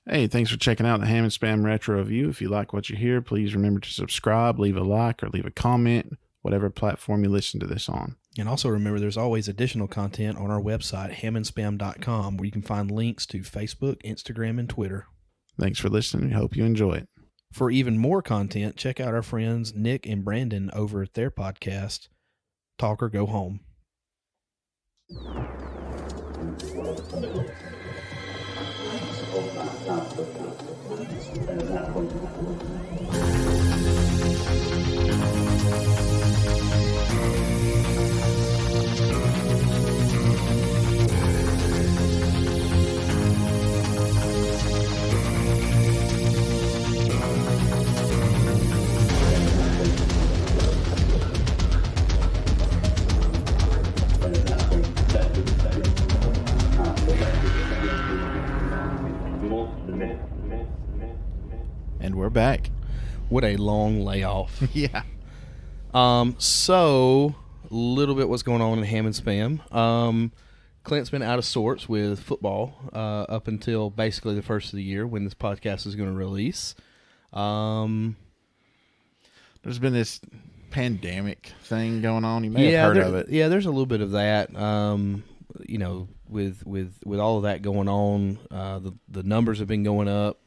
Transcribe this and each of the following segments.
Hey, thanks for checking out the Ham and Spam Retro Review. If you like what you hear, please remember to subscribe, leave a like, or leave a comment, whatever platform you listen to this on. And also remember, there's always additional content on our website, hamandspam.com, where you can find links to Facebook, Instagram, and Twitter. Thanks for listening. Hope you enjoy it. For even more content, check out our friends Nick and Brandon over at their podcast, Talk or Go Home. And we're back. What a long layoff. Yeah. So a little bit what's going on in Ham and Spam. Clint's been out of sorts with football up until basically the first of the year when this podcast is going to release. There's been this pandemic thing going on. You may have heard of it. Yeah, there's a little bit of that. With all of that going on, the numbers have been going up.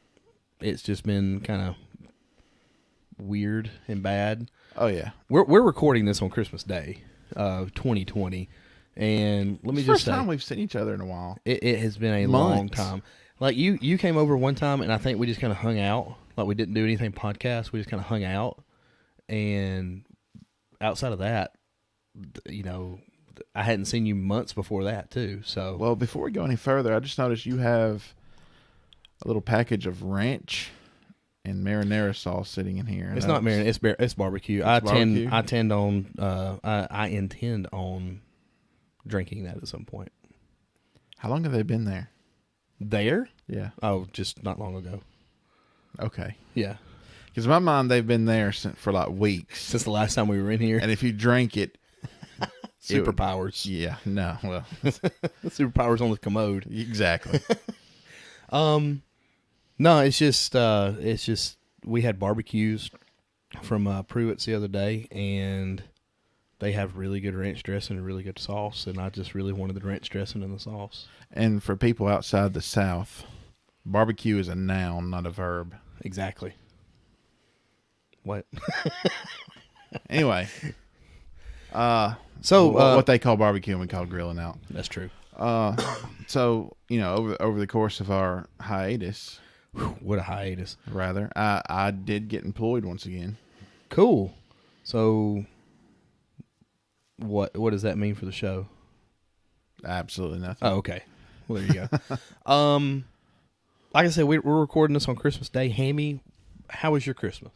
It's just been kind of weird and bad. Oh, yeah. We're recording this on Christmas Day, 2020, and let me just say, first time we've seen each other in a while. It has been a long time. Like you came over one time, and I think we just kind of hung out. Like we didn't do anything podcast. We just kind of hung out, and outside of that, I hadn't seen you months before that too. So Well, before we go any further, I just noticed you have a little package of ranch and marinara sauce sitting in here. It's not marinara. It's barbecue. Barbecue? I intend on drinking that at some point. How long have they been there? There? Yeah. Oh, just not long ago. Okay. Yeah. Because in my mind, they've been there for like weeks. Since the last time we were in here. And if you drank it, Superpowers. Yeah. No. Well, Superpowers on the commode. Exactly. No, it's just we had barbecues from Pruitt's the other day, and they have really good ranch dressing and really good sauce, and I just really wanted the ranch dressing and the sauce. And for people outside the South, barbecue is a noun, not a verb. Exactly. What? Anyway, so what they call barbecue, we call grilling out. That's true. So over the course of our hiatus, what a hiatus! rather, I did get employed once again. Cool. So, what does that mean for the show? Absolutely nothing. Oh, okay. Well, there you go. Like I said, we're recording this on Christmas Day. Hammy, how was your Christmas?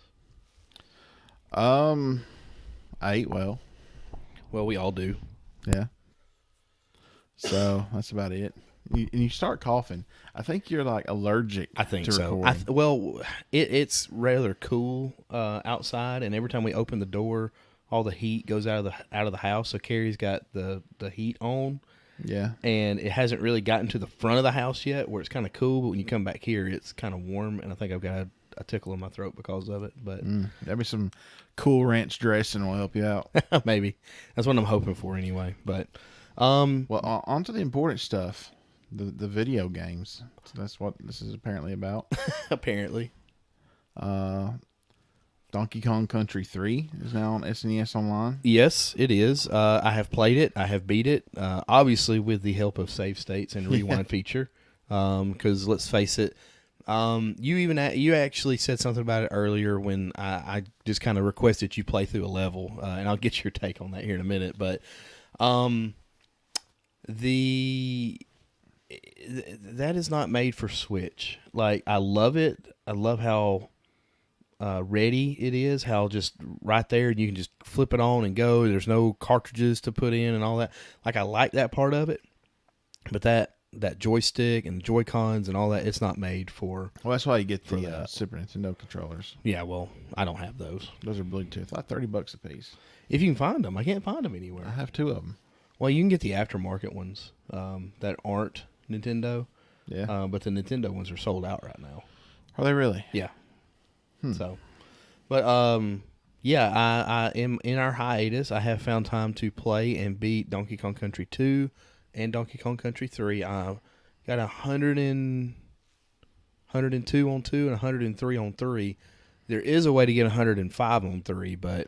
I ate well. Well, we all do. Yeah. So that's about it. You start coughing. I think you're like allergic. I think to so. recording. It's rather cool outside, and every time we open the door, all the heat goes out of the house. So Carrie's got the heat on. Yeah. And it hasn't really gotten to the front of the house yet, where it's kind of cool. But when you come back here, it's kind of warm, and I think I've got a tickle in my throat because of it. But maybe some cool ranch dressing will help you out. maybe that's what I'm hoping for anyway. But well, on to the important stuff. The video games. So that's what this is apparently about. apparently. Donkey Kong Country 3 is now on SNES Online. Yes, it is. I have played it. I have beat it. Obviously, with the help of save states and rewind feature. Because let's face it, you actually said something about it earlier when I just kind of requested you play through a level, and I'll get your take on that here in a minute. But that is not made for Switch. Like, I love it. I love how ready it is, how just right there you can just flip it on and go. There's no cartridges to put in and all that. Like, I like that part of it, but that joystick and Joy-Cons and all that, it's not made for. Well, that's why you get the Super Nintendo controllers. Yeah, well, I don't have those. Those are Bluetooth, like $30 a piece. If you can find them. I can't find them anywhere. I have two of them. Well, you can get the aftermarket ones that aren't Nintendo. Yeah. But the Nintendo ones are sold out right now. Are they really? Yeah. So, but yeah, I am in our hiatus. I have found time to play and beat Donkey Kong Country 2 and Donkey Kong Country 3. I got 102 on 2 and 103 on 3. There is a way to get 105 on 3, but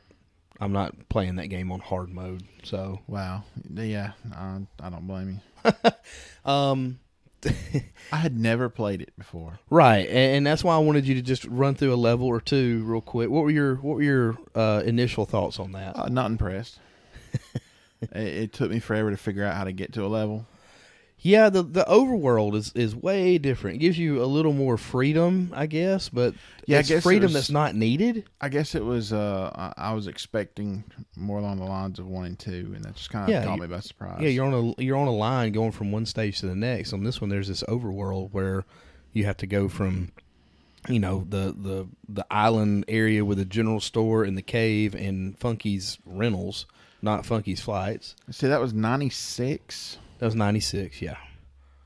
I'm not playing that game on hard mode. So Wow. Yeah. I don't blame you. um I had never played it before. right, and that's why I wanted you to just run through a level or two real quick. What were your initial thoughts on that? Not impressed. It took me forever to figure out how to get to a level. Yeah, the overworld is way different. It gives you a little more freedom, I guess, but Yeah, I it's guess freedom that's not needed. I guess it was. I was expecting more along the lines of 1 and 2, and that just kind of caught me by surprise. Yeah, you're on a line going from one stage to the next. On this one, there's this overworld where you have to go from, the island area with a general store and the cave and Funky's Rentals, not Funky's Flights. See, that was 96. That was 96, yeah.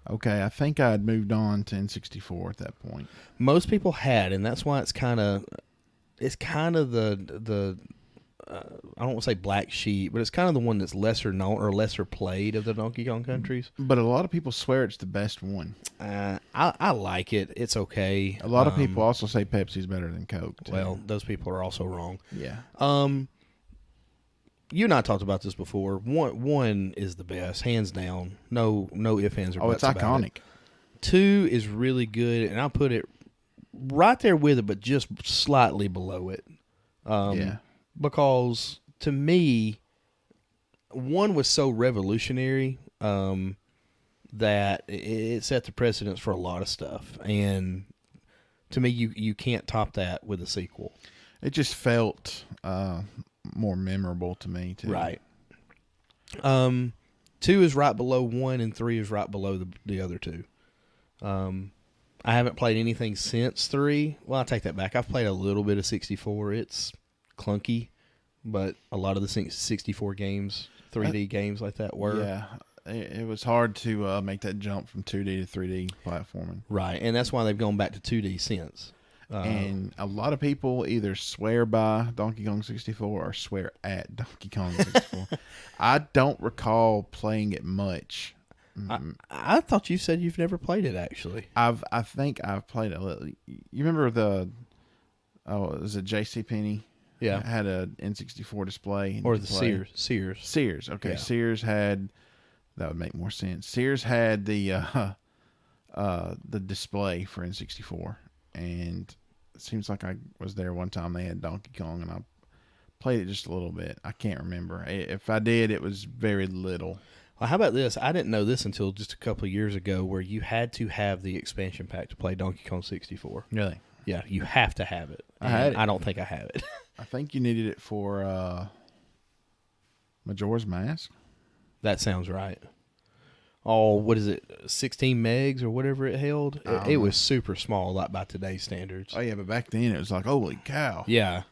Okay, I think I had moved on to N64 at that point. Most people had, and that's why it's kind of the I don't want to say black sheep, but it's kind of the one that's lesser known or lesser played of the Donkey Kong countries. But a lot of people swear it's the best one. I like it. It's okay. A lot of people also say Pepsi's better than Coke, too. Well, those people are also wrong. Yeah. You and I talked about this before. One is the best, hands down. No ifs, ands, or buts. Oh, it's iconic. It. 2 is really good, and I'll put it right there with it, but just slightly below it. Yeah. Because to me, 1 was so revolutionary that it set the precedence for a lot of stuff, and to me, you can't top that with a sequel. It just felt more memorable to me, too. Right. 2 is right below 1, and 3 is right below the other 2. I haven't played anything since 3. Well, I take that back. I've played a little bit of 64. It's clunky, but a lot of the 64 games, 3D games like that were. Yeah. It was hard to make that jump from 2D to 3D platforming. Right, and that's why they've gone back to 2D since. And a lot of people either swear by Donkey Kong 64 or swear at Donkey Kong 64. I don't recall playing it much. I thought you said you've never played it, actually. I think I've played it a little. You remember was it JCPenney? Yeah. It had a N64 display. Or the Sears. Sears. Okay. Yeah. Sears had, that would make more sense. Sears had the display for N64. And it seems like I was there one time. They had Donkey Kong, and I played it just a little bit. I can't remember. If I did, it was very little. Well, how about this? I didn't know this until just a couple of years ago, where you had to have the expansion pack to play Donkey Kong 64. Really? Yeah, you have to have it. I had it. I don't think I have it. I think you needed it for Majora's Mask. That sounds right. Oh, what is it? 16 megs or whatever it held? It was super small, like by today's standards. Oh, yeah, but back then it was like, holy cow. Yeah.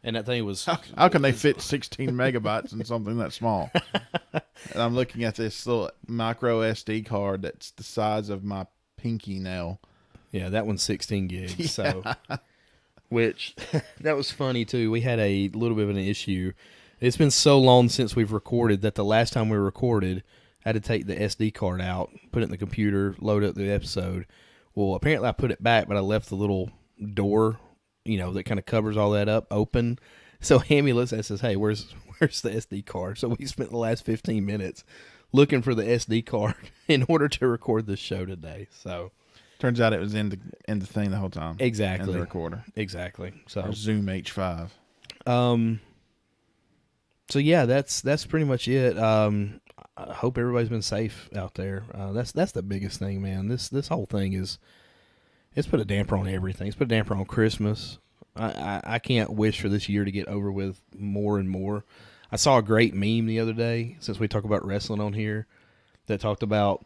And that thing was... How can they fit 16 megabytes in something that small? And I'm looking at this little micro SD card that's the size of my pinky nail. Yeah, that one's 16 gigs. Yeah. So, which, that was funny, too. We had a little bit of an issue. It's been so long since we've recorded that the last time we recorded... I had to take the SD card out, put it in the computer, load up the episode. Well, apparently I put it back, but I left the little door, that kind of covers all that up, open. So Hammy looks at it and says, hey, where's the SD card? So we spent the last 15 minutes looking for the SD card in order to record this show today. So turns out it was in the thing the whole time. Exactly. In the recorder. Exactly. So Our Zoom H5. So yeah, that's pretty much it. I hope everybody's been safe out there. That's the biggest thing, man. This whole thing it's put a damper on everything. It's put a damper on Christmas. I can't wish for this year to get over with more and more. I saw a great meme the other day, since we talk about wrestling on here, that talked about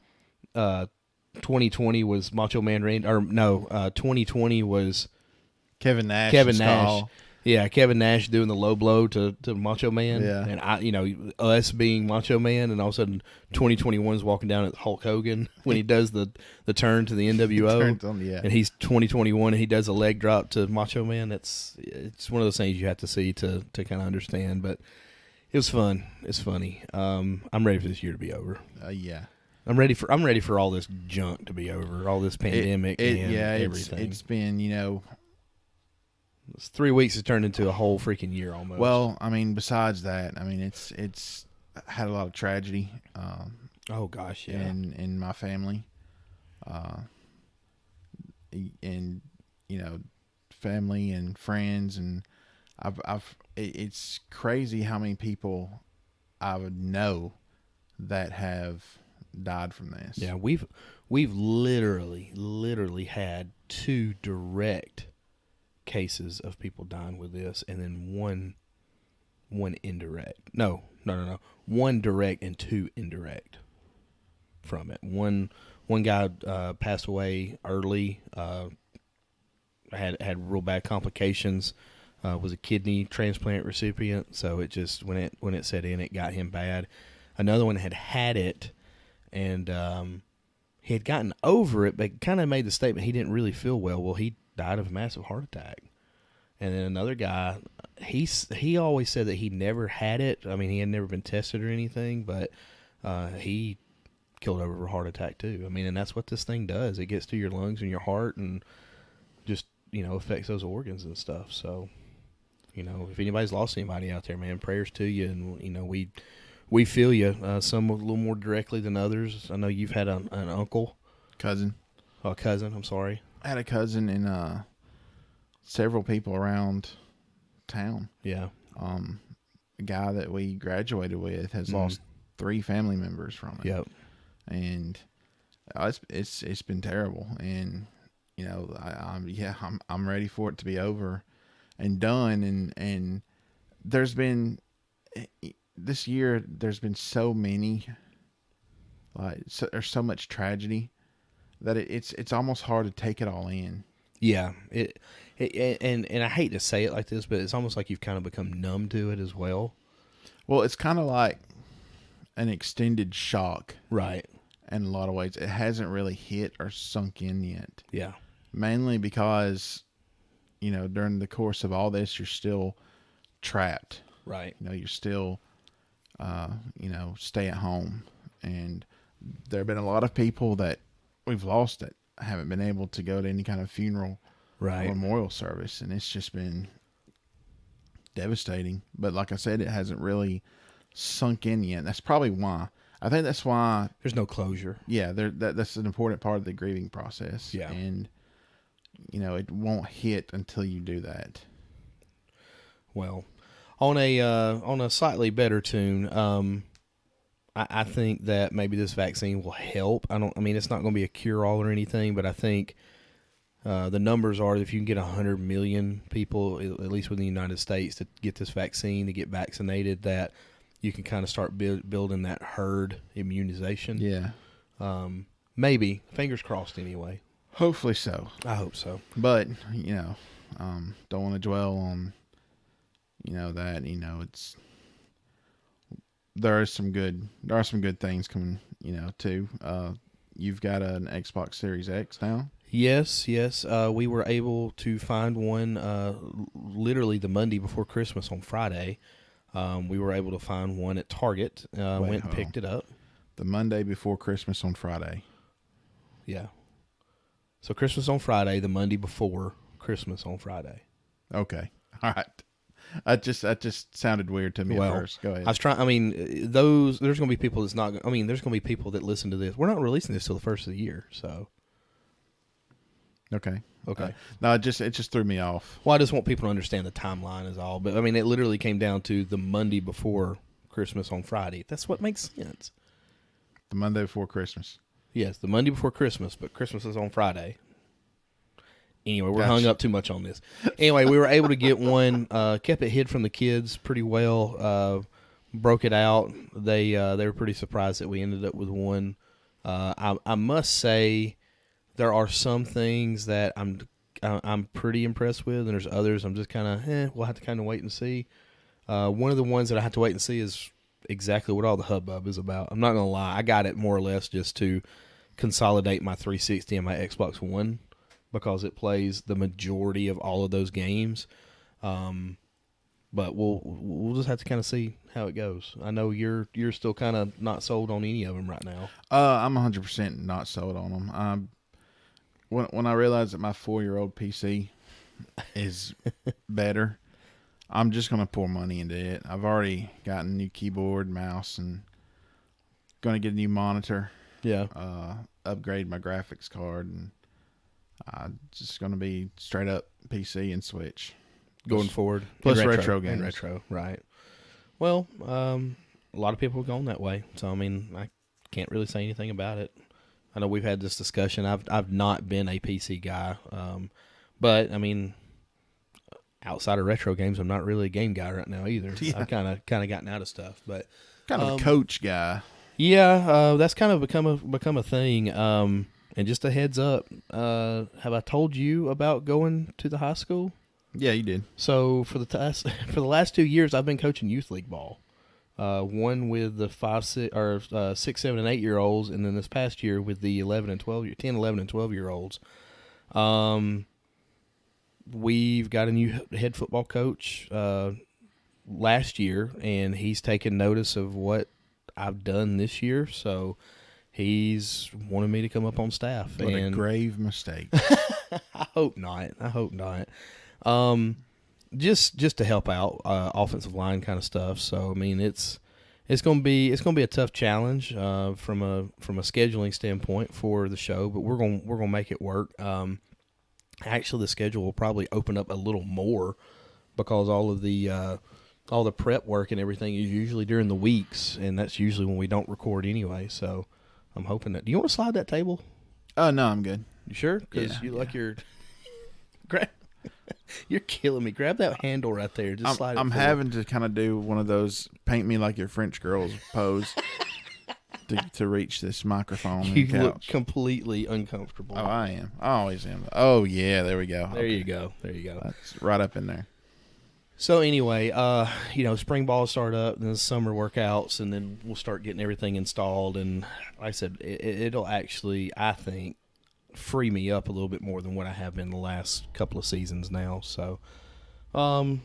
2020 was Macho Man Randy, or no, 2020 was Kevin Nash. Kevin Nash. Yeah, Kevin Nash doing the low blow to Macho Man, Yeah. and us being Macho Man, and all of a sudden 2021's walking down at Hulk Hogan when he does the turn to the NWO, Turns on, yeah. and he's 2021 and he does a leg drop to Macho Man. It's one of those things you have to see to kind of understand, but it was fun. It's funny. I'm ready for this year to be over. Yeah. I'm ready for all this junk to be over, all this pandemic and everything. It's been, It's 3 weeks has turned into a whole freaking year almost. well, I mean, besides that, I mean, it's had a lot of tragedy oh gosh, yeah. in my family, and family and friends, and it's crazy how many people I would know that have died from this. Yeah, we've literally had 2 direct cases of people dying with this, and then one indirect. No. 1 direct and 2 indirect from it. One guy passed away early. Had real bad complications. Was a kidney transplant recipient, so it just when it set in, it got him bad. Another one had it, and he had gotten over it, but kind of made the statement he didn't really feel well. Well, he died of a massive heart attack. And then another guy, he always said that he never had it. I mean, he had never been tested or anything, but he killed over a heart attack too. I mean, and that's what this thing does. It gets to your lungs and your heart and just, affects those organs and stuff. So, if anybody's lost anybody out there, man, prayers to you. And, we feel you, some a little more directly than others. I know you've had an uncle. Cousin. A cousin, I'm sorry. I had a cousin and several people around town. Yeah. A guy that we graduated with has lost 3 family members from it. Yep. And it's been terrible. And I'm ready for it to be over and done. And there's been this year, there's been so many, there's so much tragedy that it's almost hard to take it all in. Yeah, and I hate to say it like this, but it's almost like you've kind of become numb to it as well. Well, it's kind of like an extended shock, right? In a lot of ways, it hasn't really hit or sunk in yet. Yeah, mainly because during the course of all this, you're still trapped. Right. You're still, stay at home, and there have been a lot of people that we've lost that haven't been able to go to any kind of funeral right. or memorial service, and it's just been devastating. But like I said, it hasn't really sunk in yet. That's probably why. I think that's why there's no closure. Yeah, that's an important part of the grieving process. Yeah, and it won't hit until you do that. Well, on a slightly better tune, I think that maybe this vaccine will help. I mean, it's not going to be a cure-all or anything, but I think the numbers are that if you can get 100 million people, at least within the United States, to get this vaccine, to get vaccinated, that you can kind of start building that herd immunization. Yeah. Maybe. Fingers crossed anyway. Hopefully so. I hope so. But, don't want to dwell on, that, it's, there are some good things coming, too. You've got an Xbox Series X now? Yes. We were able to find one literally the Monday before Christmas on Friday. We were able to find one at Target. Went and picked it up. The Monday before Christmas on Friday. Yeah. So Christmas on Friday, the Monday before Christmas on Friday. Okay. All right. That just sounded weird to me at first. Go ahead. I was trying. I mean, there's going to be people that's not. I mean, there's going to be people that listen to this. We're not releasing this till the first of the year, so. Okay. No, it just threw me off. Well, I just want people to understand the timeline is all. But I mean, it literally came down to the Monday before Christmas on Friday. That's what makes sense. The Monday before Christmas. Yes, the Monday before Christmas, but Christmas is on Friday. Anyway, we're hung up too much on this. Anyway, we were able to get one, kept it hid from the kids pretty well, broke it out. They were pretty surprised that we ended up with one. I must say there are some things that I'm pretty impressed with, and there's others I'm just kind of we'll have to kind of wait and see. One of the ones that I have to wait and see is exactly what all the hubbub is about. I'm not gonna lie, I got it more or less just to consolidate my 360 and my Xbox One because it plays the majority of all of those games. But we'll just have to kind of see how it goes. I know you're still kind of not sold on any of them right now. I'm 100% not sold on them. When I realized that my 4-year-old PC is better, I'm just gonna pour money into it. I've already gotten a new keyboard, mouse, and gonna get a new monitor. Yeah. Upgrade my graphics card, and just gonna be straight up PC and Switch Going forward. Plus And retro games. And retro, right. Well, a lot of people have gone that way. So, I mean, I can't really say anything about it. I know we've had this discussion. I've not been a PC guy. But, I mean, outside of retro games, I'm not really a game guy right now either. Yeah. I've kind of gotten out of stuff. But kind of a coach guy. yeah, that's kind of become a thing. And just a heads up, have I told you about going to the high school? Yeah, you did. So for the last 2 years, I've been coaching youth league ball. One with the 6, 7, and 8 year olds, and then this past year with the 10, 11, and 12 year olds. We've got a new head football coach last year, and he's taken notice of what I've done this year. So he's wanted me to come up on staff. What a grave mistake. I hope not. Just to help out offensive line kind of stuff. So I mean, it's gonna be a tough challenge from a scheduling standpoint for the show, but we're gonna make it work. Actually, the schedule will probably open up a little more because all the prep work and everything is usually during the weeks, and that's usually when we don't record anyway. So I'm hoping that. Do you want to slide that table? No, I'm good. You sure? Because you're you're killing me. Grab that handle right there. Just slide it I'm forward. having to kind of do one of those paint me like your French girls pose to reach this microphone. You and look couch. completely uncomfortable. Oh, I am. I always am. Oh, yeah. There we go. There you go. That's right up in there. So anyway, spring ball start up, then the summer workouts, and then we'll start getting everything installed. And like I said, it'll actually, I think, free me up a little bit more than what I have been the last couple of seasons now. So, but I'm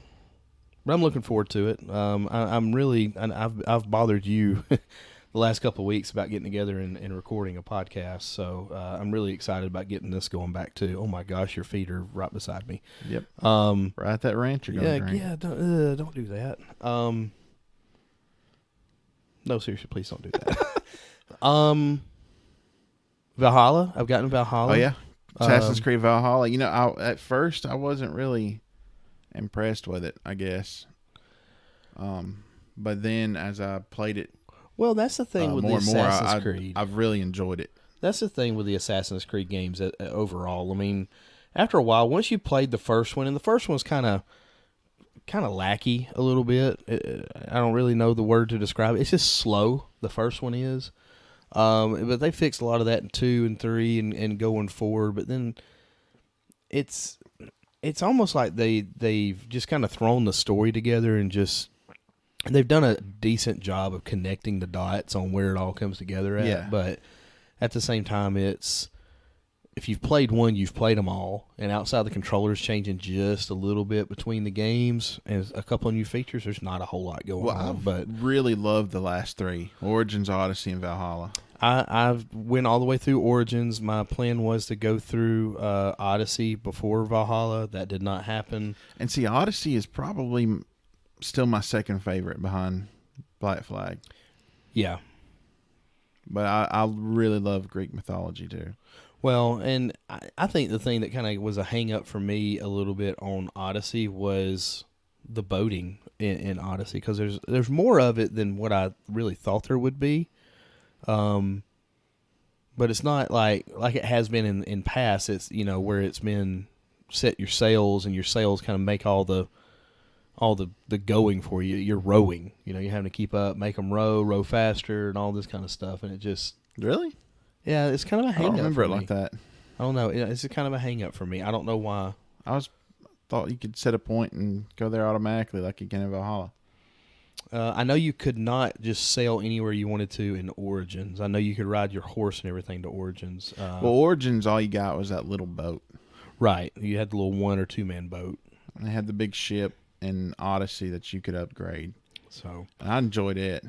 looking forward to it. I'm really, and I've bothered you the last couple of weeks about getting together and recording a podcast. So I'm really excited about getting this going back too. Oh my gosh, your feet are right beside me. Yep. Right at that ranch you're gonna drink. Yeah. Don't do that. No, seriously, please don't do that. Valhalla. I've gotten Valhalla. Oh yeah, Assassin's Creed Valhalla. At first I wasn't really impressed with it, I guess. But then as I played it, well, that's the thing with the Assassin's Creed. I've really enjoyed it. That's the thing with the Assassin's Creed games overall. I mean, after a while, once you played the first one, and the first one's kind of lacky a little bit. I don't really know the word to describe it. It's just slow. The first one is. But they fixed a lot of that in 2 and 3 and going forward. But then it's almost like they've just kind of thrown the story together and they've done a decent job of connecting the dots on where it all comes together at. Yeah. But at the same time, if you've played one, you've played them all. And outside the controllers changing just a little bit between the games and a couple of new features, there's not a whole lot going on. But really loved the last 3, Origins, Odyssey, and Valhalla. I've went all the way through Origins. My plan was to go through Odyssey before Valhalla. That did not happen. And see, Odyssey is probably still my second favorite behind Black Flag. Yeah. But I really love Greek mythology too. Well, and I think the thing that kind of was a hang-up for me a little bit on Odyssey was the boating in Odyssey, because there's more of it than what I really thought there would be. But it's not like it has been in past. It's, where it's been set your sails, and your sails kind of make all the going for you. You're rowing, you're having to keep up, make them row faster, and all this kind of stuff. And it just Really? yeah, it's kind of a hang-up. I don't remember for it me. like that. I don't know. It's a kind of a hang up for me. I don't know why. I was thought you could set a point and go there automatically like you can in Valhalla. I know you could not just sail anywhere you wanted to in Origins. I know you could ride your horse and everything to Origins. Well, Origins, all you got was that little boat. Right. You had the little 1 or 2 man boat. And they had the big ship in Odyssey that you could upgrade. So And I enjoyed it.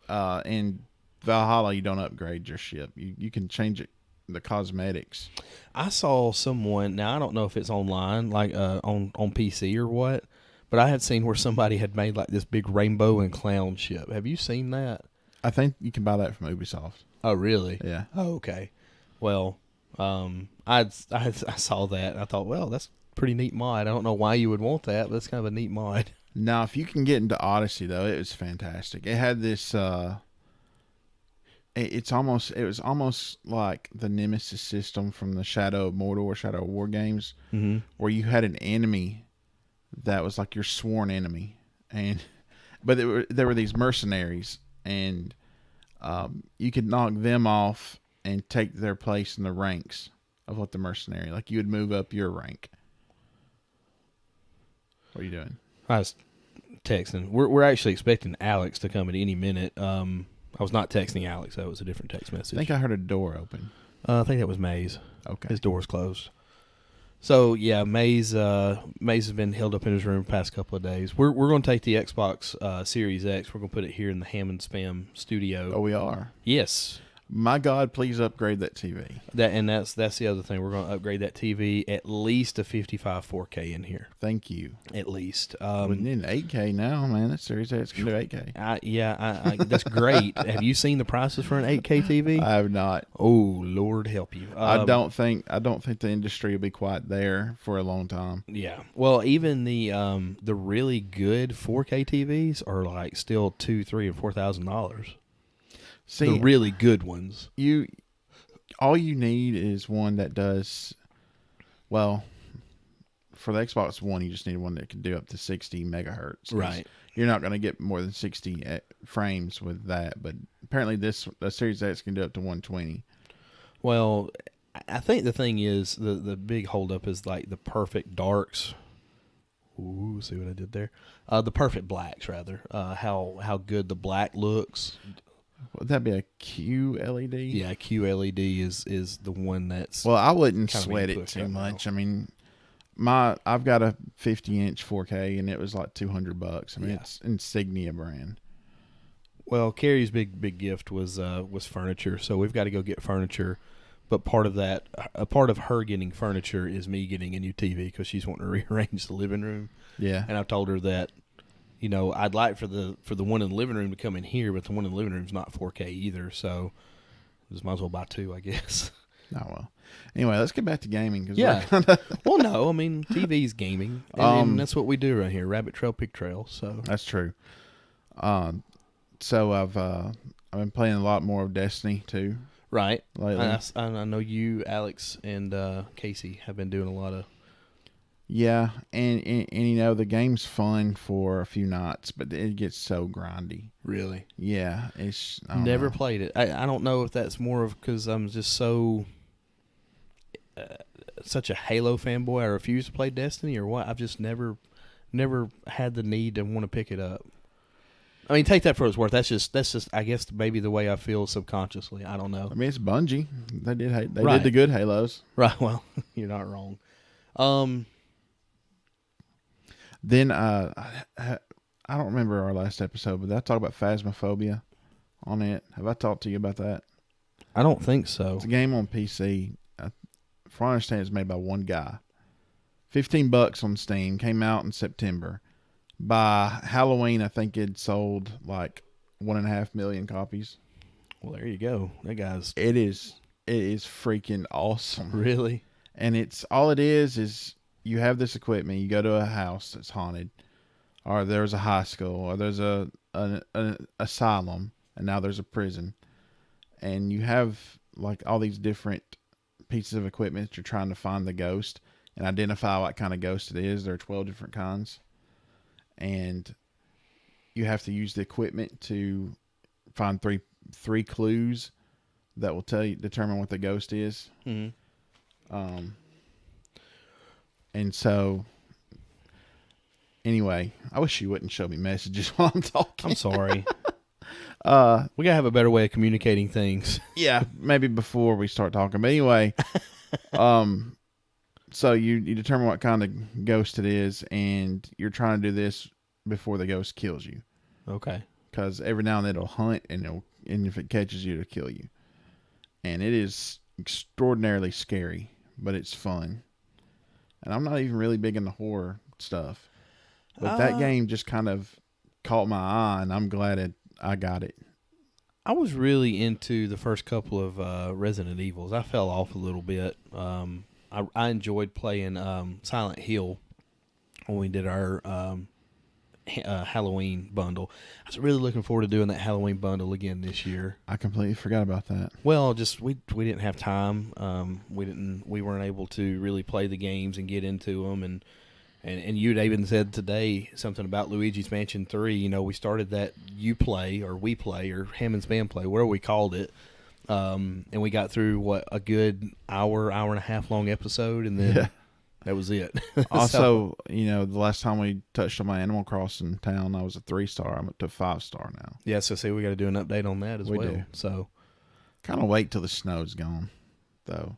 In Valhalla, you don't upgrade your ship. You can change it, the cosmetics. I saw someone. Now I don't know if it's online, like on PC or what, but I had seen where somebody had made like this big rainbow and clown ship. Have you seen that? I think you can buy that from Ubisoft. Oh, really? Yeah. Oh, okay. Well, I saw that. And I thought, well, that's a pretty neat mod. I don't know why you would want that, but that's kind of a neat mod. Now, if you can get into Odyssey, though, it was fantastic. It had this. It was almost like the Nemesis system from the Shadow of Mordor, Shadow of War games, where you had an enemy that was like your sworn enemy, but there were these mercenaries, and you could knock them off and take their place in the ranks of what the mercenary. Like you would move up your rank. What are you doing? I was texting. We're actually expecting Alex to come at any minute. I was not texting Alex. That was a different text I message. think I heard a door open. I think that was Maze. Okay. His door's closed. So yeah, Maze has been held up in his room the past couple of days. We're going to take the Xbox Series X. We're going to put it here in the Hammond Spam studio. Oh, we are. Yes. My God, please upgrade that TV. That's the other thing. We're going to upgrade that TV at least to 55 4K in here. Thank you. At least. We need 8K now, man. That Series X can do 8K. I that's great. Have you seen the prices for an 8K TV? I have not. Oh, Lord help you. I don't think the industry will be quite there for a long time. Yeah. Well, even the really good 4K TVs are like still $2,000, $3,000, and $4,000. See, the really good ones. All you need is one that does well. For the Xbox One, you just need one that can do up to 60 megahertz. Right. You're not going to get more than 60 frames with that, but apparently the Series X can do up to 120. Well, I think the thing is the big holdup is like the perfect darks. Ooh, see what I did there? The perfect blacks, rather. How good the black looks. Would that be a QLED? Yeah, QLED is the one that's. Well, I wouldn't sweat it too much. I mean, I've got a 50-inch 4K, and it was like $200. I mean, it's Insignia brand. Well, Carrie's big gift was furniture, so we've got to go get furniture. But part of her getting furniture is me getting a new TV because she's wanting to rearrange the living room. Yeah, and I told her that, I'd like for the one in the living room to come in here, but the one in the living room's not 4K either, so just might as well buy two, I guess. Oh well. Anyway, let's get back to gaming. Well, no, I mean TV's gaming, and that's what we do right here, rabbit trail, pig trail. So that's true. So I've been playing a lot more of Destiny too. Right. Lately. I know you, Alex, and Casey have been doing a lot of. Yeah, and the game's fun for a few nights, but it gets so grindy. Really? Yeah, it's never played it. I don't know if that's more of because I'm just so such a Halo fanboy. I refuse to play Destiny, or what. I've just never had the need to want to pick it up. I mean, take that for what it's worth. That's just. I guess maybe the way I feel subconsciously. I don't know. I mean, it's Bungie. They did the good Halos. Right. Well, you're not wrong. Then I don't remember our last episode, but did I talk about Phasmophobia on it? Have I talked to you about that? I don't think so. It's a game on PC. From what I understand, it's made by one guy. $15 on Steam. Came out in September. By Halloween, I think it sold like 1.5 million copies. Well, there you go. That guy's. It is freaking awesome. Really? And all it is you have this equipment. You go to a house that's haunted, or there's a high school, or there's an asylum, and now there's a prison, and you have like all these different pieces of equipment that you're trying to find the ghost and identify what kind of ghost it is. There are 12 different kinds. And you have to use the equipment to find three clues that will determine what the ghost is. Mm-hmm. Um, and so, anyway, I wish you wouldn't show me messages while I'm talking. I'm sorry. We gotta have a better way of communicating things. Yeah, maybe before we start talking. But anyway, so you determine what kind of ghost it is, and you're trying to do this before the ghost kills you. Okay. Because every now and then it'll hunt, and if it catches you, it'll kill you. And it is extraordinarily scary, but it's fun. And I'm not even really big into horror stuff, but that game just kind of caught my eye, and I'm glad I got it. I was really into the first couple of Resident Evils. I fell off a little bit. I enjoyed playing Silent Hill when we did our Halloween bundle. I was really looking forward to doing that Halloween bundle again this year. I completely forgot about that. Well, just we didn't have time. We weren't able to really play the games and get into them. And you'd even said today something about Luigi's Mansion 3. You know, we started that we play or Hammond's Band play, whatever we called it. And we got through a good hour and a half long episode, and then that was it. Also, the last time we touched on my Animal Crossing town, I was a 3-star. I'm up to 5-star now. Yeah, so see, we got to do an update on that as well. Do. So, kind of wait till the snow's gone, though.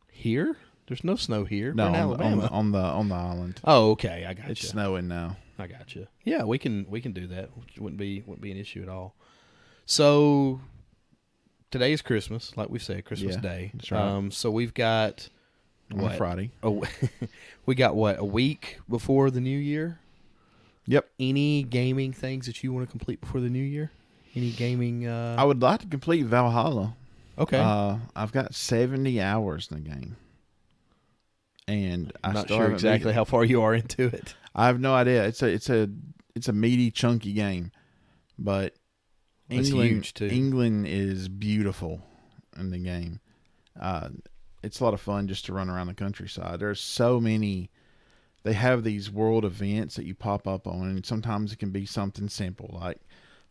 Here, there's no snow here. No, We're in Alabama. on the island. Oh, okay, I got you. It's snowing now. I got you. Yeah, we can do that. Which wouldn't be an issue at all. So today is Christmas, like we said, Christmas Day. That's right. So we've got On Friday. Oh, we got a week before the new year. Yep. Any gaming things that you want to complete before the new year? Any gaming? I would like to complete Valhalla. Okay. I've got 70 hours in the game, and I'm I not still sure haven't exactly beat it. how far you are into it. I have no idea. It's a meaty, chunky game, but It's huge too. England is beautiful in the game. It's a lot of fun just to run around the countryside. There's so many. They have these world events that you pop up on, and sometimes it can be something simple like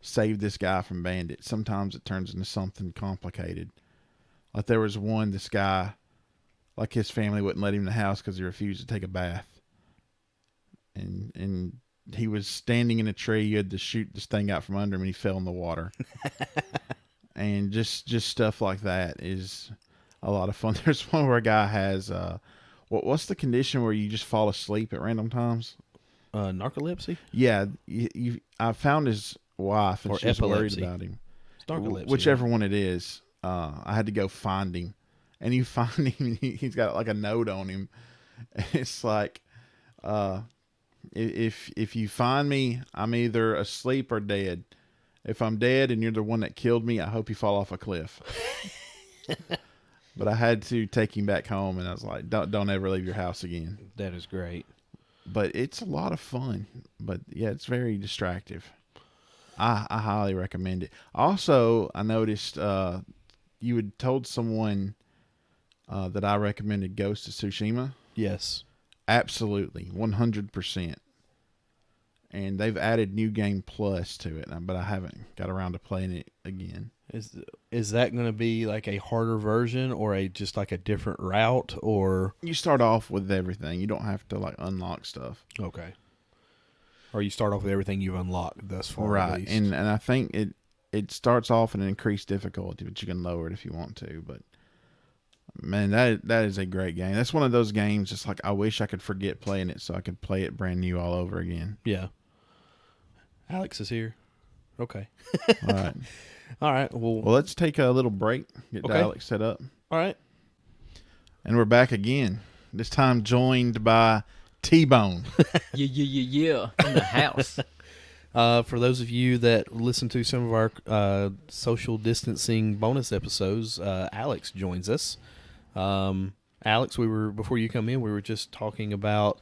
save this guy from bandits. Sometimes it turns into something complicated. Like there was one, this guy, like his family wouldn't let him in the house because he refused to take a bath. And he was standing in a tree. You had to shoot this thing out from under him, and he fell in the water. And just stuff like that is a lot of fun. There's one where a guy has what's the condition where you just fall asleep at random times? Narcolepsy? Yeah, I found his wife, and Or she's worried epilepsy. about him. It's narcolepsy. Whichever one it is. I had to go find him, and you find him. He's got like a note on him. It's like, if you find me, I'm either asleep or dead. If I'm dead and you're the one that killed me, I hope you fall off a cliff. But I had to take him back home, and I was like, don't ever leave your house again. That is great. But it's a lot of fun. But yeah, it's very distractive. I highly recommend it. Also, I noticed you had told someone that I recommended Ghost of Tsushima. Yes. Absolutely, 100%. And they've added New Game Plus to it, but I haven't got around to playing it again. Is that going to be like a harder version or just like a different route, or You start off with everything. You don't have to like unlock stuff. okay, or you start off with everything you've unlocked thus far, at Right. least. And I think it starts off at an increased difficulty, but you can lower it if you want to. But man, that is a great game. That's one of those games. It's like I wish I could forget playing it so I could play it brand new all over again. Yeah. Alex is here. Okay. All right. All right. Well, Let's take a little break. Get Okay. Alex set up, all right. and we're back again. This time joined by T-Bone. Yeah, in the house. For those of you that listen to some of our social distancing bonus episodes, Alex joins us. Alex, before you come in, we were just talking about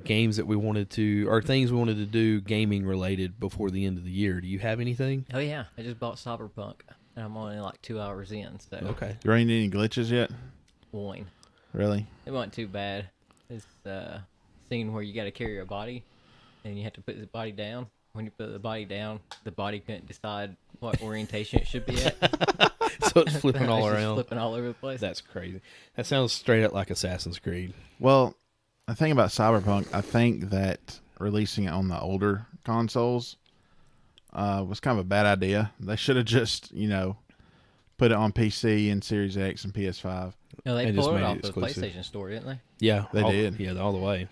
games that we wanted to, or things we wanted to do gaming related before the end of the year. Do you have anything? Oh yeah, I just bought Cyberpunk, and I'm only like 2 hours in. So Okay. You running any glitches yet? one, Really? it wasn't too bad. It's scene where you got to carry your body, and you have to put the body down. When you put the body down, the body couldn't decide what orientation it should be at. So it's flipping all It's just around. flipping all over the place. That's crazy. That sounds straight up like Assassin's Creed. Well, the thing about Cyberpunk, I think that releasing it on the older consoles was kind of a bad idea. They should have just, put it on PC and Series X and PS5. No, they And just pulled it made it off the exclusive. PlayStation Store, didn't they? Yeah, They did. Yeah, all the way.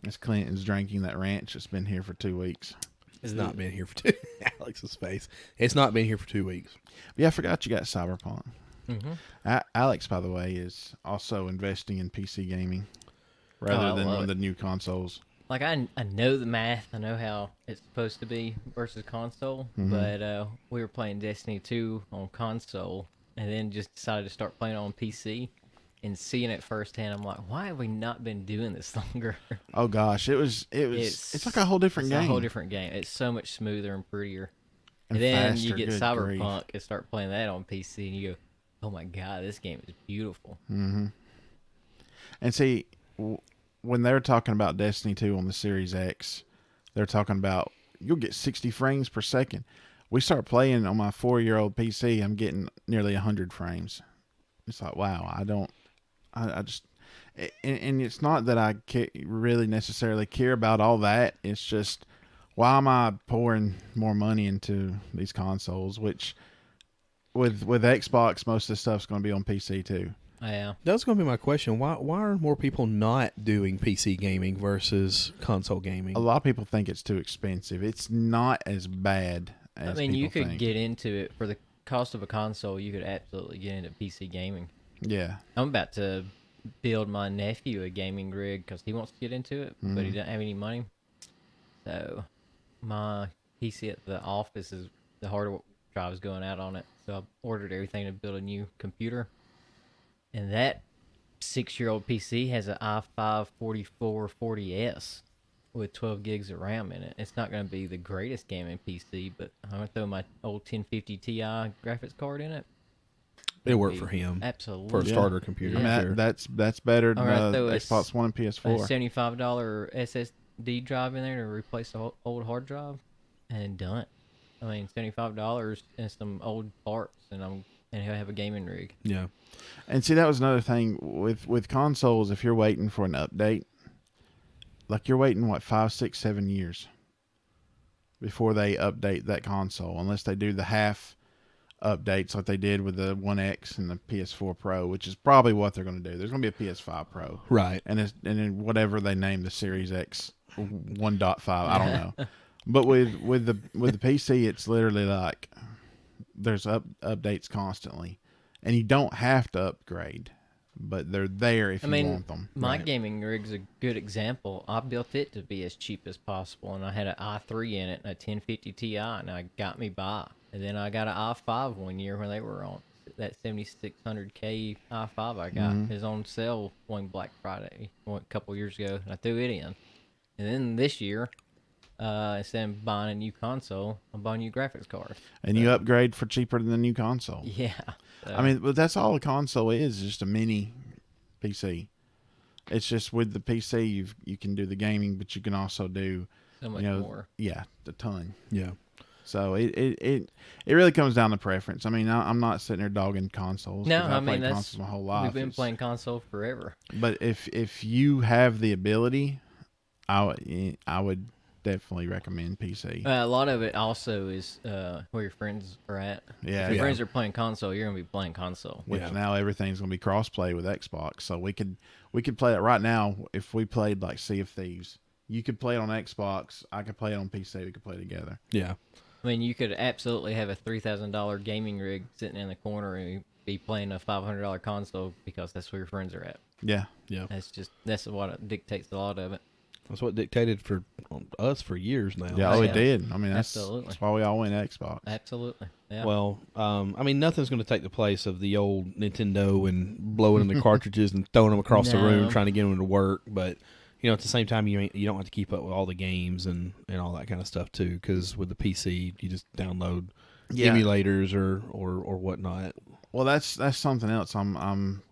As Clinton's drinking that ranch that's been here for 2 weeks. It's not been here for two. Alex's face. It's not been here for 2 weeks. But yeah, I forgot you got Cyberpunk. Mm-hmm. Alex, by the way, is also investing in PC gaming rather I than love one of it. the new consoles. Like I know the math. I know how it's supposed to be versus console. But we were playing Destiny 2 on console, and then just decided to start playing on PC. And seeing it firsthand, I'm like, why have we not been doing this longer? Oh gosh, it's like a whole different game. It's a whole different game. It's so much smoother and prettier. And And then faster, you get good Cyberpunk grief. and start playing that on PC, and you go, oh my god, this game is beautiful. And see, when they're talking about Destiny 2 on the Series X, they're talking about you'll get 60 frames per second. We start playing on my 4-year-old PC, I'm getting nearly 100 frames. It's like, wow, I just, and it's not that I really necessarily care about all that. It's just, why am I pouring more money into these consoles? Which, with Xbox, most of the stuff's going to be on PC too. Yeah. That's going to be my question. Why are more people not doing PC gaming versus console gaming? A lot of people think it's too expensive. It's not as bad as I mean, you people could think. get into it for the cost of a console. You could absolutely get into PC gaming. Yeah. I'm about to build my nephew a gaming rig because he wants to get into it, but he doesn't have any money. So my PC at the office is the hard drive's going out on it. So I ordered everything to build a new computer, and that 6-year-old PC has an i5 4440S with 12 gigs of RAM in it. It's not going to be the greatest gaming PC, but I'm going to throw my old 1050 Ti graphics card in it. It worked for him. Absolutely. For a Yeah. starter computer. I mean, Sure. that's better than All right, throw a Xbox One and a PS4. $75 SSD drive in there to replace the old hard drive, and done. I mean, $75 and some old parts, and he'll have a gaming rig. Yeah. And see, that was another thing with consoles. If you're waiting for an update, like you're waiting 5, 6, 7 years before they update that console, unless they do the half updates like they did with the One X and the PS4 Pro, which is probably what they're going to do. There's going to be a PS5 Pro, Right. and then whatever they name the Series X 1.5. I don't know. But with the PC, it's literally like there's updates constantly, and you don't have to upgrade, but they're there if you want them. My Right. gaming rig's a good example. I built it to be as cheap as possible, and I had an i3 in it and a 1050 Ti, and I got me by. And then I got an i5 one year when they were on that 7600K i5 I got is on sale one Black Friday a couple years ago, and I threw it in. And then this year, instead of buying a new console, I'm buying a new graphics card. And you upgrade for cheaper than the new console. Yeah. I mean, but that's all a console is just a mini PC. It's just with the PC, you can do the gaming, but you can also do so much more. Yeah, a ton. Yeah. So it really comes down to preference. I mean, I'm not sitting there dogging consoles. No, 'cause I I've mean, played that's consoles my whole life. we've been playing console forever. But if you have the ability, I would definitely recommend PC. A lot of it also is where your friends are at. Yeah, If your yeah. friends are playing console, you're gonna be playing console. Which Yeah. now everything's going to be cross-play with Xbox. So we could play it right now. If we played like Sea of Thieves, you could play it on Xbox. I could play it on PC. We could play together. Yeah. I mean, you could absolutely have a $3,000 gaming rig sitting in the corner and be playing a $500 console because that's where your friends are at. Yeah. Yeah. That's what dictates a lot of it. That's what dictated for us for years now. Yeah, Oh, it yeah. did. I mean, Absolutely. that's why we all went Xbox. Absolutely. Yeah. Well, I mean, nothing's going to take the place of the old Nintendo and blowing in the cartridges and throwing them across the room, No. trying to get them to work. But at the same time, you don't have to keep up with all the games and all that kind of stuff too. Because with the PC, you just download Yeah. emulators or whatnot. Well, that's something else. I'm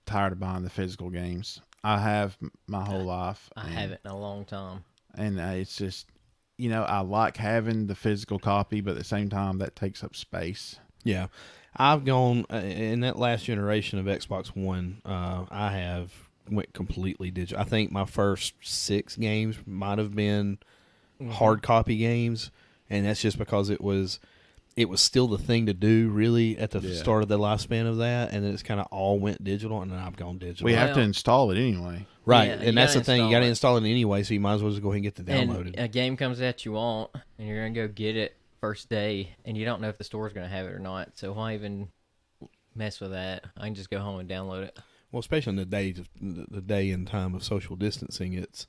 tired of buying the physical games. I have my whole life. I haven't in a long time. And it's just, I like having the physical copy, but at the same time, that takes up space. Yeah, I've gone in that last generation of Xbox One. I have went completely digital. I think my first 6 games might have been hard copy games, and that's just because it was still the thing to do really at the start of the lifespan of that, and then it's kind of all went digital, and then I've gone digital. We have to install it anyway. Right, Yeah, and that's the thing. You got to install it anyway, so you might as well just go ahead and get the downloaded. And a game comes that you want, and you're gonna go get it first day, and you don't know if the store's gonna have it or not. So why even mess with that? I can just go home and download it. Well, especially in the day and time of social distancing, it's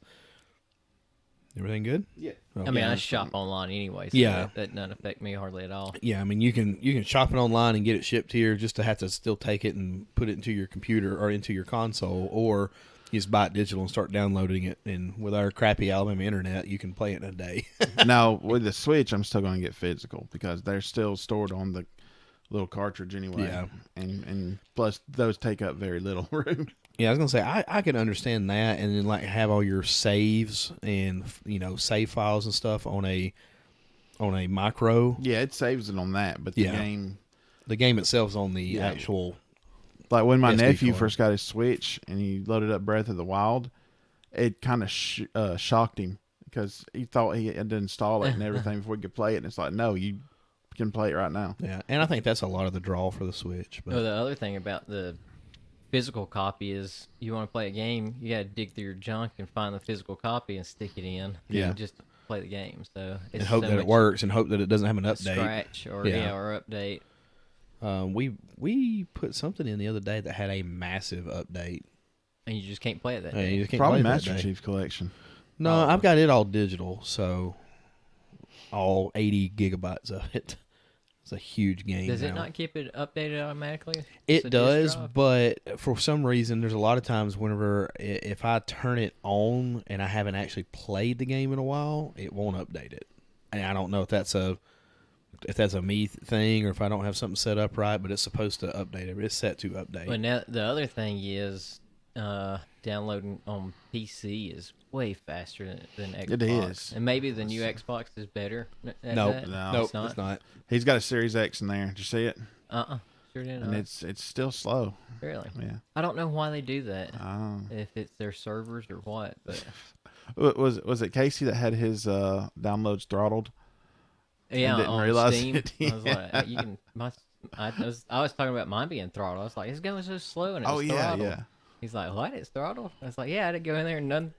everything good. Yeah. Oh, I mean, I shop online anyway, so Yeah. that doesn't affect me hardly at all. Yeah, I mean you can shop it online and get it shipped here, just to have to still take it and put it into your computer or into your console, or you just buy it digital and start downloading it. And with our crappy Alabama internet, you can play it in a day. Now with the Switch, I'm still going to get physical because they're still stored on the little cartridge anyway. Yeah. And plus those take up very little room. Yeah, I was gonna say I can understand that, and then like have all your saves and save files and stuff on a micro. Yeah, it saves it on that, but Yeah. The game itself's on the actual. Like when my SD nephew card. first got his Switch and he loaded up Breath of the Wild, it kind of shocked him because he thought he had to install it and everything before he could play it. And it's like, no, you can play it right now. Yeah, and I think that's a lot of the draw for the Switch. But Well, the other thing about the physical copy is you want to play a game, you got to dig through your junk and find the physical copy and stick it in. Yeah. Just to play the game. So it's and hope so that it much works, and hope that it doesn't have an update. scratch or or update. We put something in the other day that had a massive update. And you just can't play it that And day. you just can't Probably play it that Master day. Chief Collection. No, I've got it all digital, so all 80 gigabytes of it. It's a huge game. Does it now. not keep it updated automatically? It So does, disk drive? but for some reason, there's a lot of times whenever if I turn it on and I haven't actually played the game in a while, it won't update it. And I don't know if that's a me thing or if I don't have something set up right, but it's supposed to update it. It's set to update. But now the other thing is downloading on PC is way faster than Xbox. It is. And maybe the new Xbox is better. at Nope. that? No. Nope, it's not. it's not. He's got a Series X in there. Did you see it? Sure didn't. And it's still slow. Really. Yeah. I don't know why they do that. Oh. If it's their servers or what, but Was it Casey that had his downloads throttled? yeah, didn't on realize Steam, it. I was like, you can. I was talking about mine being throttled. I was like, it's going so slow and it's Oh yeah, throttled. yeah. He's like, what? It's throttled? I was like, yeah, I had to go in there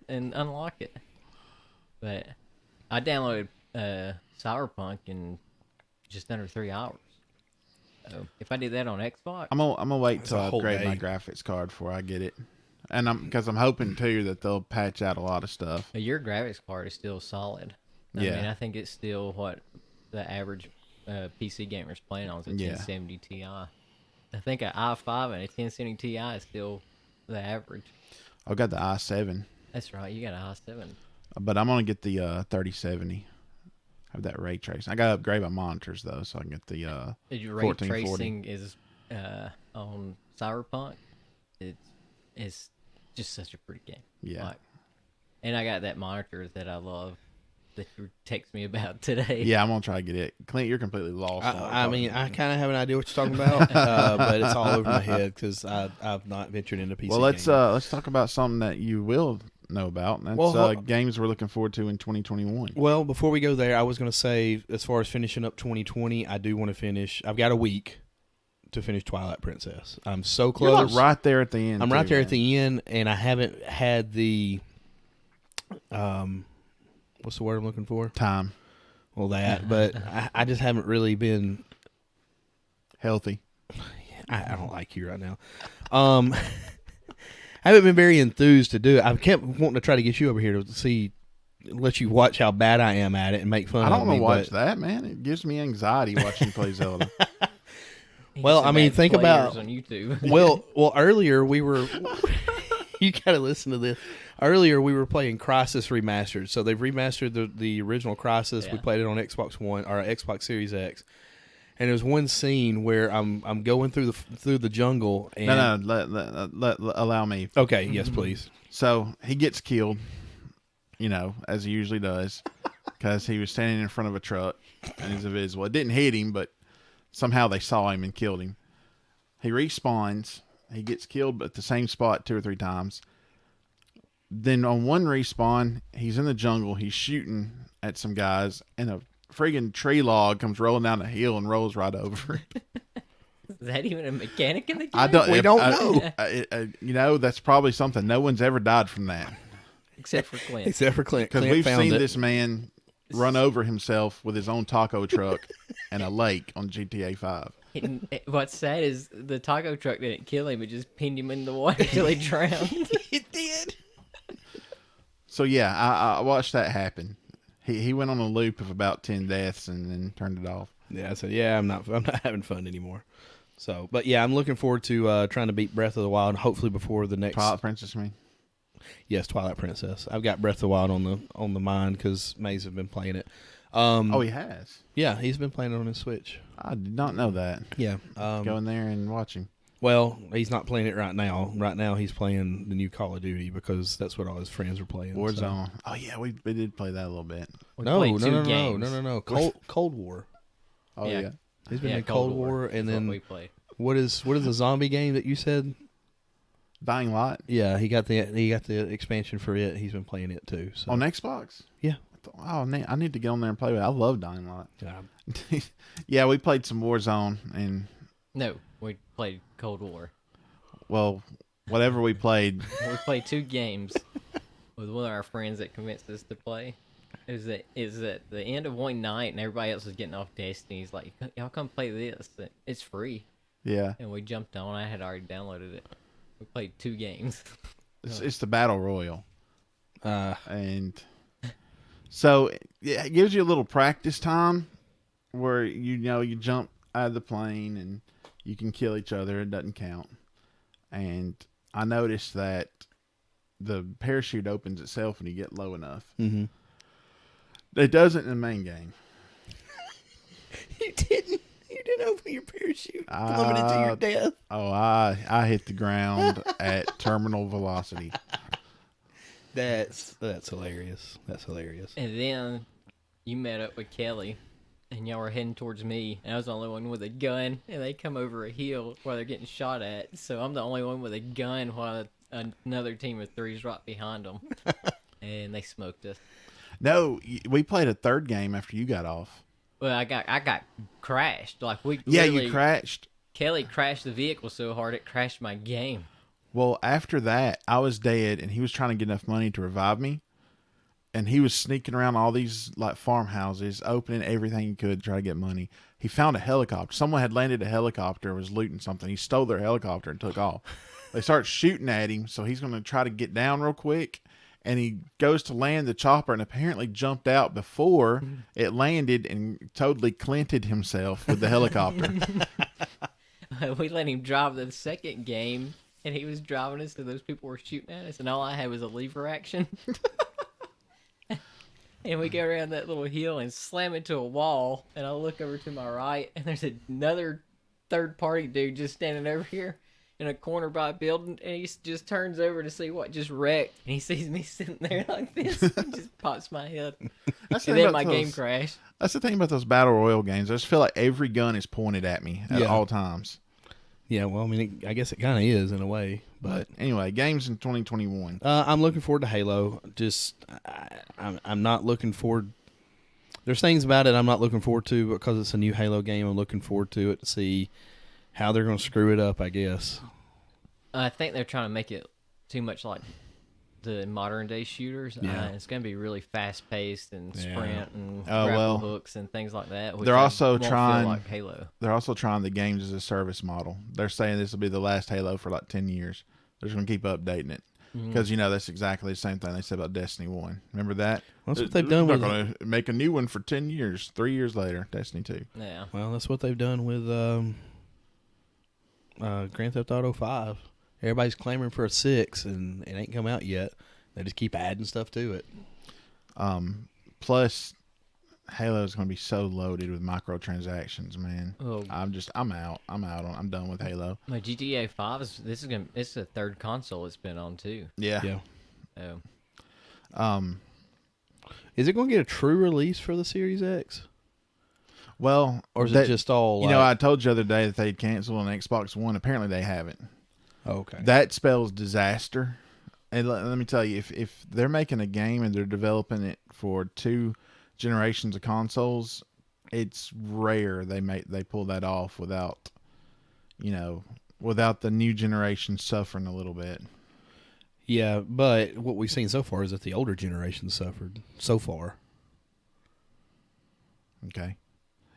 and unlock it. But I downloaded Cyberpunk in just under 3 hours. So if I did that on Xbox, I'm gonna wait till a I whole upgrade my day. graphics card before I get it, and because I'm hoping too that they'll patch out a lot of stuff. your graphics card is still solid. I Yeah. mean, I think it's still what the average PC gamer's playing on is a Yeah. 1070 Ti. I think an i5 and a 1070 Ti is still the average. I've got the i7, That's right. You got an i7. but I'm gonna get the 3070. Have that ray tracing. I gotta upgrade my monitors though, so I can get the Your ray 1440. tracing is on Cyberpunk. It's just such a pretty game. Yeah. Like, and I got that monitor that I love that you text me about today. Yeah, I'm gonna try to get it. Clint, you're completely lost. on it. I mean, I kind of have an idea what you're talking about, but it's all over my head because I've not ventured into PC. well, let's gaming. talk about something that you will know about. And that's Well, games we're looking forward to in 2021. Well, before we go there, I was going to say, as far as finishing up 2020, I do want to finish. I've got a week to finish Twilight Princess. I'm so You're close. like right there at the end. I'm right too, there man. at the end, and I haven't had the what's the word I'm looking for? Time. Well, that, but I just haven't really been. Healthy. I don't like you right now. I haven't been very enthused to do it. I kept wanting to try to get you over here to see, let you watch how bad I am at it and make fun I of don't me. want to watch but- that, man. It gives me anxiety watching you play Zelda. He's Well, some I mean, bad think about- players on YouTube. Well, earlier we were. You gotta listen to this. Earlier we were playing Crisis Remastered, so they've remastered the original Crisis. We Yeah. played it on Xbox One or Xbox Series X, and there's one scene where I'm going through the jungle. And, No, allow me. Okay, yes, please. So he gets killed, as he usually does, because he was standing in front of a truck and he's invisible. It didn't hit him, but Somehow they saw him and killed him. He respawns. He gets killed at the same spot 2 or 3 times. Then on one respawn, he's in the jungle. He's shooting at some guys, and a friggin' tree log comes rolling down the hill and rolls right over it. Is that even a mechanic in the game? I don't. We don't know. You know, that's probably something. No one's ever died from that Except for Clint. Except for Clint. because Clint we've found seen it. this man run over himself with his own taco truck and a lake on GTA 5. And what's sad is the taco truck didn't kill him; it just pinned him in the water till he drowned. It did. So yeah, I watched that happen. He went on a loop of about 10 deaths and then turned it off. Yeah, I said, yeah, I'm not having fun anymore. So, but yeah, I'm looking forward to trying to beat Breath of the Wild. Hopefully before the next. Twilight Princess, me. Yes, Twilight Princess. I've got Breath of the Wild on the mind because Maze have been playing it. Oh, he has. Yeah, he's been playing it on his Switch. I did not know that. Yeah. Go in there and watch him. Well, he's not playing it right now. Right now, he's playing the new Call of Duty because that's what all his friends are playing. Warzone. So. Oh yeah, we did play that a little bit. We No. played two games. No. Cold War. Oh Yeah. yeah. He's been in Cold War, and is what then we played. what is the zombie game that you said? Dying Light Yeah, he got the expansion for it. He's been playing it too. So. on Xbox. Yeah. Oh, I need to get on there and play with it. I love Dying Light. Yeah. Yeah, we played some Warzone, and No, we played Cold War. well, whatever we played. We played 2 games with one of our friends that convinced us to play. It was at the end of one night, and everybody else was getting off Destiny. He's like, "Y'all come play this. It's free." Yeah, And we jumped on. I had already downloaded it. We played 2 games. it's the Battle Royal, Uh, and so it gives you a little practice time where you jump out of the plane and you can kill each other. It doesn't count. And I noticed that the parachute opens itself when you get low enough. mm-hmm. It doesn't in the main game. You didn't open your parachute. Plummeted to your death. Oh, I hit the ground at terminal velocity. That's hilarious. That's hilarious. And then you met up with Kelly, and y'all were heading towards me, and I was the only one with a gun, and they come over a hill while they're getting shot at, so I'm the only one with a gun while another team of 3's right behind them, and they smoked us. No, we played a third game after you got off. Well, I got crashed. Like Yeah, literally- you crashed. Kelly crashed the vehicle so hard it crashed my game. Well, after that, I was dead, and he was trying to get enough money to revive me. And he was sneaking around all these like farmhouses, opening everything he could to try to get money. He found a helicopter. Someone had landed a helicopter, was looting something. He stole their helicopter and took off. They start shooting at him, so he's going to try to get down real quick. And he goes to land the chopper and apparently jumped out before it landed and totally clinted himself with the helicopter. We let him drive the second game, and he was driving us, and those people were shooting at us, and all I had was a lever action. And we go around that little hill and slam into a wall, and I look over to my right, and there's another third-party dude just standing over here in a corner by a building, and he just turns over to see what just wrecked, and he sees me sitting there like this, and just pops my head. That's the And thing then about my game those- crashed. That's the thing about those battle royale games. I just feel like every gun is pointed at me at Yeah. all times. Yeah, well, I mean, I guess it kind of is in a way, but Anyway, games in 2021. I'm looking forward to Halo. Just, I'm not looking forward. There's things about it I'm not looking forward to because it's a new Halo game. I'm looking forward to it to see how they're going to screw it up, I guess. I think they're trying to make it too much like the modern day shooters. Yeah. It's going to be really fast paced and Yeah. sprint and Oh, grapple well, hooks and things like that. Which they're I also won't feel trying- like Halo. They're also trying the games as a service model. They're saying this will be the last Halo for like 10 years. They're just going to keep updating it. Because, that's exactly the same thing they said about Destiny 1. Remember that? Well, that's what they've done They're with. going to make a new one for 10 years. 3 years later, Destiny 2. Yeah. Well, that's what they've done with Grand Theft Auto 5. Everybody's clamoring for a 6, and it ain't come out yet. They just keep adding stuff to it. Plus, Halo is going to be so loaded with microtransactions, man. Oh. I'm out. I'm done with Halo. My GTA 5 it's the third console it's been on too. Yeah. Yeah. So Is it going to get a true release for the Series X? Well, or is it just all? You know, I told you the other day that they'd canceled on Xbox One. Apparently, they haven't. Okay. That spells disaster. And let me tell you, if they're making a game and they're developing it for 2 generations of consoles, it's rare they pull that off without, without the new generation suffering a little bit. Yeah, but what we've seen so far is that the older generation suffered so far. Okay.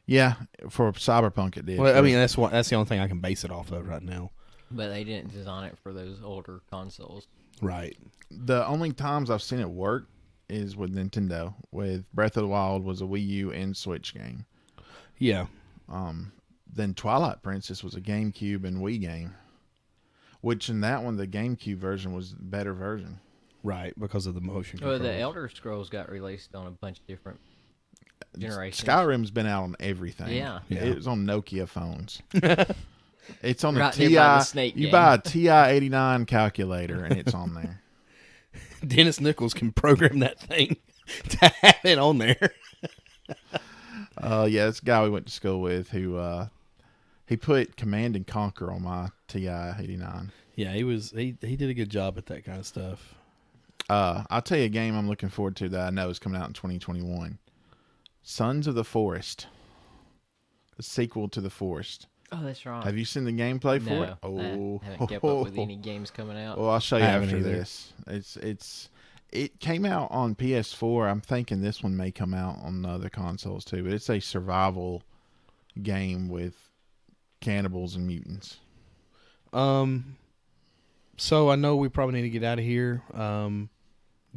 Yeah, for Cyberpunk it did. Well, I mean that's the only thing I can base it off of right now. But they didn't design it for those older consoles. Right. The only times I've seen it work is with Nintendo. With Breath of the Wild was a Wii U and Switch game. Yeah. Then Twilight Princess was a GameCube and Wii game. Which in that one, the GameCube version was the better version. Right, because of the motion Well, controls. the Elder Scrolls got released on a bunch of different generations. Skyrim's been out on everything. Yeah. It was on Nokia phones. It's on Right the there by the TI. snake You game. buy a TI-89 calculator and it's on there. Dennis Nichols can program that thing to have it on there. Yeah, this guy we went to school with who he put Command and Conquer on my TI-89. Yeah, he did a good job at that kind of stuff. I'll tell you a game I'm looking forward to that I know is coming out in 2021. Sons of the Forest. The sequel to The Forest. Oh, that's right. Have you seen the gameplay for No, it? Oh, I haven't kept up with any games coming out. Well, I'll show you I haven't after either. this. It came out on PS4. I'm thinking this one may come out on other consoles too, but it's a survival game with cannibals and mutants. So I know we probably need to get out of here.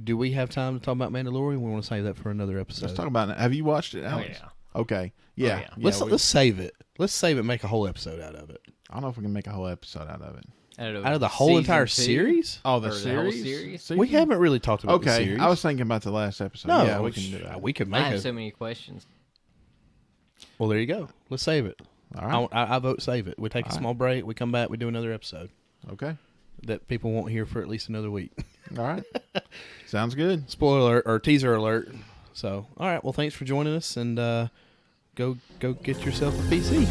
Do we have time to talk about Mandalorian? We want to save that for another episode. Let's talk about it. Have you watched it, Oh, Alex? yeah. Okay. Yeah. yeah. Yeah, Let's save it. Let's save it. And make a whole episode out of it. I don't know if we can make a whole episode out of it. Out of the whole Season entire 2? series. Oh, Or the whole series? We haven't really talked about the Okay, series. I was thinking about the last episode. No, Yeah, we can do that. We could I make have it. so many questions. Well, there you go. Let's save it. All right. I vote save it. We take a All right. small break. We come back. We do another episode Okay. that people won't hear for at least another week. All right. Sounds good. Spoiler alert or teaser alert. So, all right. Well, thanks for joining us, and go get yourself a PC.